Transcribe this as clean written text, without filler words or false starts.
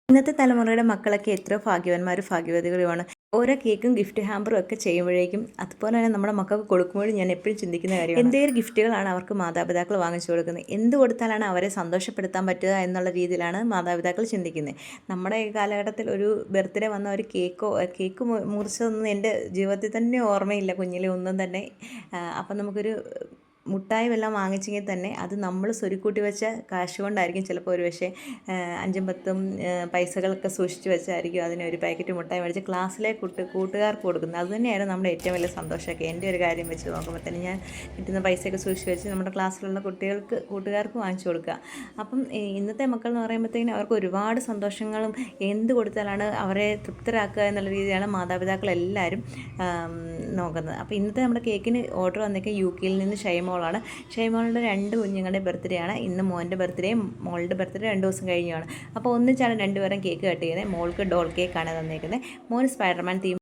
ഇന്നത്തെ തലമുറയുടെ മക്കളൊക്കെ എത്രയോ ഭാഗ്യവാന്മാരും ഭാഗ്യവതികളുമാണ്. ഓരോ കേക്കും ഗിഫ്റ്റ് ഹാമ്പറും ഒക്കെ ചെയ്യുമ്പോഴേക്കും അതുപോലെ തന്നെ നമ്മുടെ മക്കൾക്ക് കൊടുക്കുമ്പോഴും ഞാൻ എപ്പോഴും ചിന്തിക്കുന്ന കാര്യമാണ്, എന്തെങ്കിലും ഗിഫ്റ്റുകളാണ് അവർക്ക് മാതാപിതാക്കൾ വാങ്ങിച്ചു കൊടുക്കുന്നത്, എന്ത് കൊടുത്താലാണ് അവരെ സന്തോഷപ്പെടുത്താൻ പറ്റുക എന്നുള്ള രീതിയിലാണ് മാതാപിതാക്കൾ ചിന്തിക്കുന്നത്. നമ്മുടെ ഈ കാലഘട്ടത്തിൽ ഒരു ബർത്ത്ഡേ വന്ന ഒരു കേക്ക് മുറിച്ചതൊന്നും എൻ്റെ ജീവിതത്തിൽ തന്നെ ഓർമ്മയില്ല, കുഞ്ഞിലെ ഒന്നും തന്നെ. അപ്പം നമുക്കൊരു മുട്ടായി വല്ലതും വാങ്ങിച്ചെങ്കിൽ തന്നെ അത് നമ്മൾ സ്വരുക്കൂട്ടി വെച്ച കാശ് കൊണ്ടായിരിക്കും ചിലപ്പോൾ ഒരു പക്ഷേ 5-10 പൈസകളൊക്കെ സൂക്ഷിച്ച് വെച്ചായിരിക്കും അതിന് ഒരു പാക്കറ്റ് മുട്ടായി മേടിച്ച് ക്ലാസ്സിലെ കൂട്ടുകാർക്ക് കൊടുക്കുന്നത്. അതുതന്നെയാണ് നമ്മുടെ ഏറ്റവും വലിയ സന്തോഷമൊക്കെ. എൻ്റെ ഒരു കാര്യം വെച്ച് നോക്കുമ്പോൾ തന്നെ ഞാൻ കിട്ടുന്ന പൈസയൊക്കെ സൂക്ഷിച്ച് വെച്ച് നമ്മുടെ ക്ലാസ്സിലുള്ള കൂട്ടുകാർക്ക് വാങ്ങിച്ചു കൊടുക്കുക. അപ്പം ഇന്നത്തെ മക്കൾ എന്ന് പറയുമ്പോഴത്തേക്കിനും അവർക്ക് ഒരുപാട് സന്തോഷങ്ങളും എന്ത് കൊടുത്താലാണ് അവരെ തൃപ്തരാക്കുക എന്നുള്ള രീതിയിലാണ് മാതാപിതാക്കളെല്ലാവരും നോക്കുന്നത്. അപ്പോൾ ഇന്നത്തെ നമ്മുടെ കേക്കിന് ഓർഡർ വന്നേക്കുക UK-യിൽ നിന്ന് ഷൈമോളാണ്. ഷൈമോളുടെ 2 കുഞ്ഞുങ്ങളുടെ ബർത്ത്ഡേ ആണ്. ഇന്ന് മോൻ്റെ ബർത്ത്ഡേയും മോളുടെ ബർത്ത്ഡേ 2 ദിവസം കഴിഞ്ഞാണ്. അപ്പോൾ ഒന്നിച്ചാണ് രണ്ടുപേരും കേക്ക് കട്ട് ചെയ്യുന്നത്. മോൾക്ക് ഡോൾ കേക്കാണ് തന്നേക്കുന്നത്. മോന് സ്പൈഡർമാൻ തീം